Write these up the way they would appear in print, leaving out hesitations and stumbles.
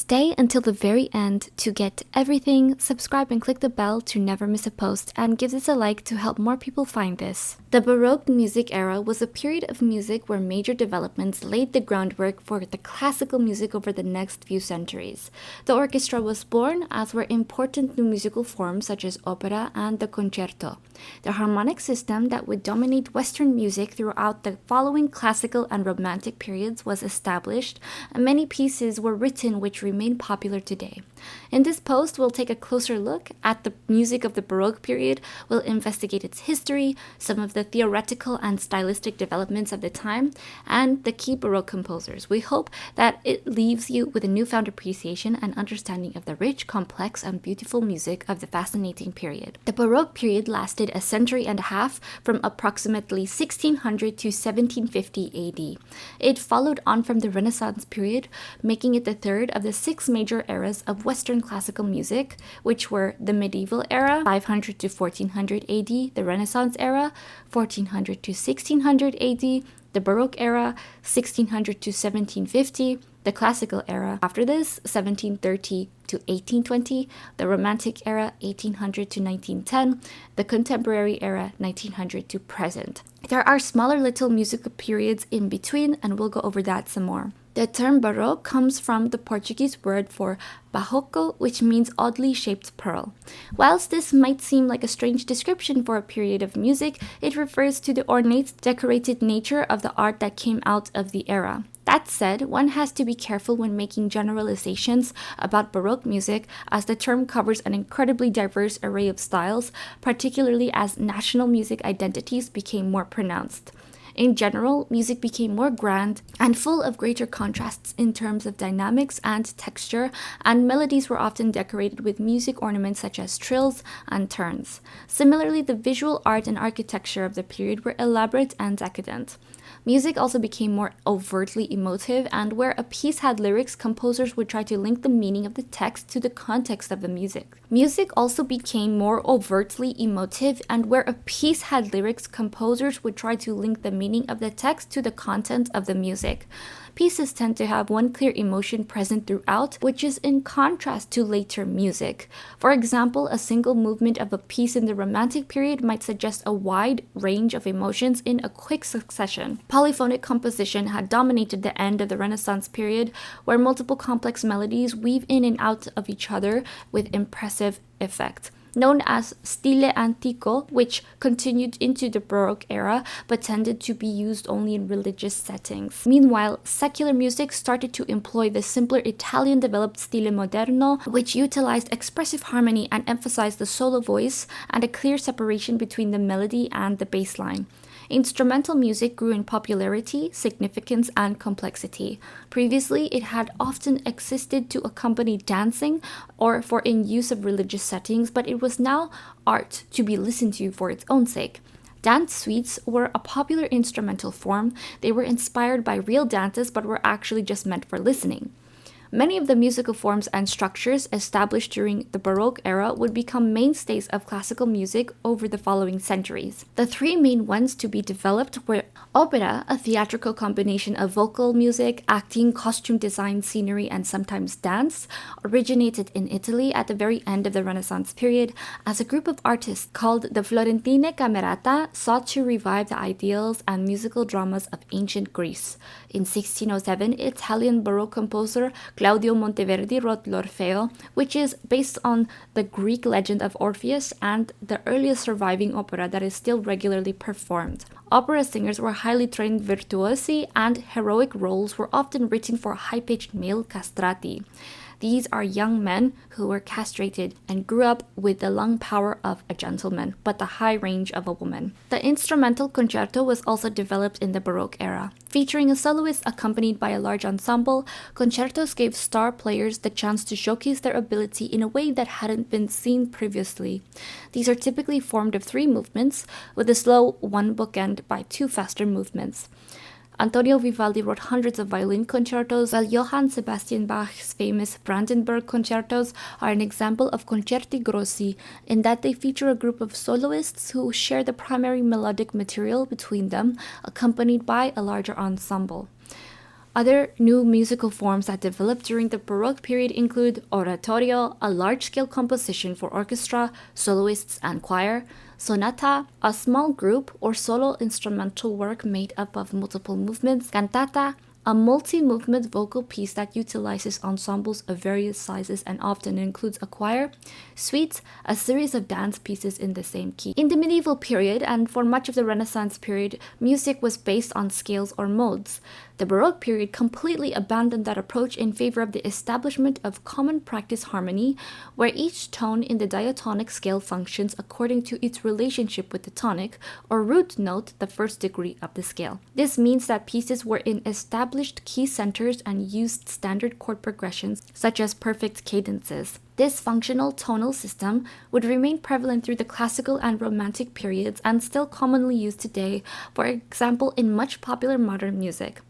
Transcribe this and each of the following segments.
Stay until the very end to get everything, subscribe and click the bell to never miss a post, and give this a like to help more people find this. The Baroque music era was a period of music where major developments laid the groundwork for the classical music over the next few centuries. The orchestra was born, as were important new musical forms such as opera and the concerto. The harmonic system that would dominate Western music throughout the following classical and romantic periods was established, and many pieces were written which remain popular today. In this post, we'll take a closer look at the music of the Baroque period, we'll investigate its history, some of the theoretical and stylistic developments of the time, and the key Baroque composers. We hope that it leaves you with a newfound appreciation and understanding of the rich, complex, and beautiful music of the fascinating period. The Baroque period lasted a century and a half, from approximately 1600 to 1750 AD. It followed on from the Renaissance period, making it the third of the six major eras of Western classical music, which were the medieval era, 500 to 1400 AD, the Renaissance era, 1400 to 1600 AD, the Baroque era, 1600 to 1750, the classical era after this, 1730 to 1820, the Romantic era, 1800 to 1910, the Contemporary era, 1900 to present. There are smaller little musical periods in between, and we'll go over that some more. The term Baroque comes from the Portuguese word for barroco, which means oddly shaped pearl. Whilst this might seem like a strange description for a period of music, it refers to the ornate, decorated nature of the art that came out of the era. That said, one has to be careful when making generalizations about Baroque music, as the term covers an incredibly diverse array of styles, particularly as national music identities became more pronounced. In general, music became more grand and full of greater contrasts in terms of dynamics and texture, and melodies were often decorated with music ornaments such as trills and turns. Similarly, the visual art and architecture of the period were elaborate and decadent. Music also became more overtly emotive, and where a piece had lyrics, composers would try to link the meaning of the text to the context of the music. Music also became more overtly emotive, and where a piece had lyrics, composers would try to link the meaning of the text to the content of the music. Pieces tend to have one clear emotion present throughout, which is in contrast to later music. For example, a single movement of a piece in the Romantic period might suggest a wide range of emotions in a quick succession. Polyphonic composition had dominated the end of the Renaissance period, where multiple complex melodies weave in and out of each other with impressive effect. Known as stile antico, which continued into the Baroque era but tended to be used only in religious settings. Meanwhile, secular music started to employ the simpler Italian-developed stile moderno, which utilized expressive harmony and emphasized the solo voice and a clear separation between the melody and the bass line. Instrumental music grew in popularity, significance, and complexity. Previously, it had often existed to accompany dancing or for in use of religious settings, but it was now art to be listened to for its own sake. Dance suites were a popular instrumental form. They were inspired by real dances but were actually just meant for listening. Many of the musical forms and structures established during the Baroque era would become mainstays of classical music over the following centuries. The three main ones to be developed were opera, a theatrical combination of vocal music, acting, costume design, scenery, and sometimes dance, originated in Italy at the very end of the Renaissance period, as a group of artists called the Florentine Camerata sought to revive the ideals and musical dramas of ancient Greece. In 1607, Italian Baroque composer Claudio Monteverdi wrote L'Orfeo, which is based on the Greek legend of Orpheus and the earliest surviving opera that is still regularly performed. Opera singers were highly trained virtuosi, and heroic roles were often written for high-pitched male castrati. These are young men who were castrated and grew up with the lung power of a gentleman, but the high range of a woman. The instrumental concerto was also developed in the Baroque era. Featuring a soloist accompanied by a large ensemble, concertos gave star players the chance to showcase their ability in a way that hadn't been seen previously. These are typically formed of three movements, with a slow one bookend by two faster movements. Antonio Vivaldi wrote hundreds of violin concertos, while Johann Sebastian Bach's famous Brandenburg concertos are an example of concerti grossi in that they feature a group of soloists who share the primary melodic material between them, accompanied by a larger ensemble. Other new musical forms that developed during the Baroque period include oratorio, a large-scale composition for orchestra, soloists, and choir; sonata, a small group or solo instrumental work made up of multiple movements; cantata, a multi-movement vocal piece that utilizes ensembles of various sizes and often includes a choir; suites, a series of dance pieces in the same key. In the medieval period, and for much of the Renaissance period, music was based on scales or modes. The Baroque period completely abandoned that approach in favor of the establishment of common practice harmony, where each tone in the diatonic scale functions according to its relationship with the tonic, or root note, the first degree of the scale. This means that pieces were in established key centers and used standard chord progressions, such as perfect cadences. This functional tonal system would remain prevalent through the classical and romantic periods and still commonly used today, for example in much popular modern music.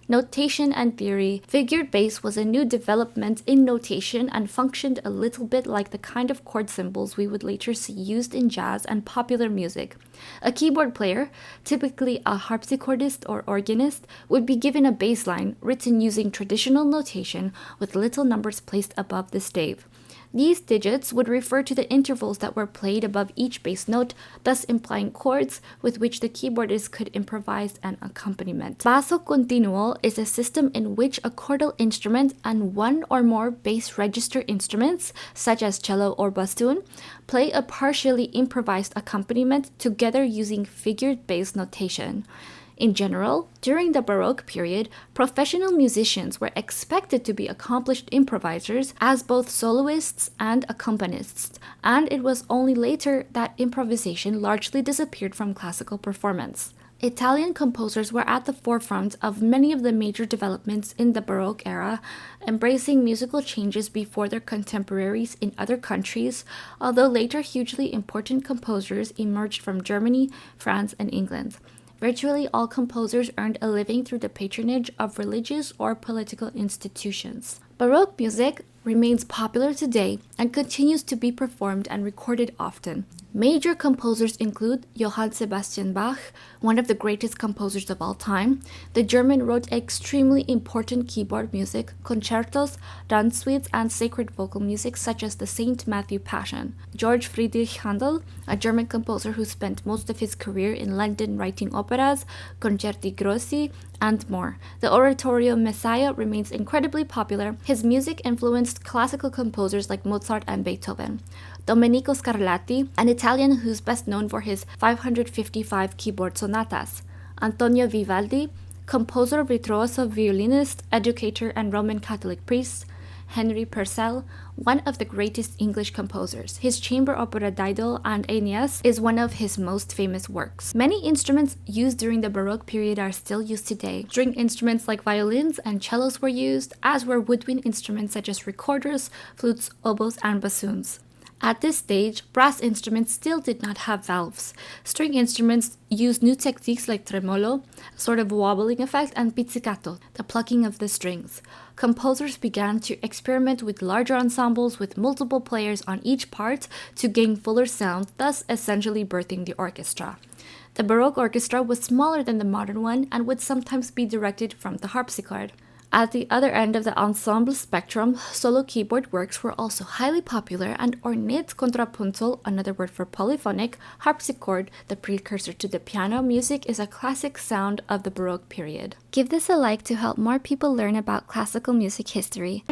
Notation and theory. Figured bass was a new development in notation and functioned a little bit like the kind of chord symbols we would later see used in jazz and popular music. A keyboard player, typically a harpsichordist or organist, would be given a bass line written using traditional notation with little numbers placed above the stave. These digits would refer to the intervals that were played above each bass note, thus implying chords with which the keyboardist could improvise an accompaniment. Basso continuo is a system in which a chordal instrument and one or more bass register instruments, such as cello or bassoon, play a partially improvised accompaniment together using figured bass notation. In general, during the Baroque period, professional musicians were expected to be accomplished improvisers as both soloists and accompanists, and it was only later that improvisation largely disappeared from classical performance. Italian composers were at the forefront of many of the major developments in the Baroque era, embracing musical changes before their contemporaries in other countries, although later hugely important composers emerged from Germany, France, and England. Virtually all composers earned a living through the patronage of religious or political institutions. Baroque music remains popular today and continues to be performed and recorded often. Major composers include Johann Sebastian Bach, one of the greatest composers of all time. The German wrote extremely important keyboard music, concertos, dance suites, and sacred vocal music such as the Saint Matthew Passion. Georg Friedrich Handel, a German composer who spent most of his career in London writing operas, concerti grossi, and more. The oratorio Messiah remains incredibly popular. His music influenced classical composers like Mozart and Beethoven. Domenico Scarlatti, an Italian who's best known for his 555 keyboard sonatas. Antonio Vivaldi, composer, virtuoso violinist, educator, and Roman Catholic priest. Henry Purcell, one of the greatest English composers. His chamber opera Dido and Aeneas is one of his most famous works. Many instruments used during the Baroque period are still used today. String instruments like violins and cellos were used, as were woodwind instruments such as recorders, flutes, oboes, and bassoons. At this stage, brass instruments still did not have valves. String instruments used new techniques like tremolo, a sort of wobbling effect, and pizzicato, the plucking of the strings. Composers began to experiment with larger ensembles with multiple players on each part to gain fuller sound, thus essentially birthing the orchestra. The Baroque orchestra was smaller than the modern one and would sometimes be directed from the harpsichord. At the other end of the ensemble spectrum, solo keyboard works were also highly popular, and ornate contrapuntal, another word for polyphonic, harpsichord, the precursor to the piano music, is a classic sound of the Baroque period. Give this a like to help more people learn about classical music history.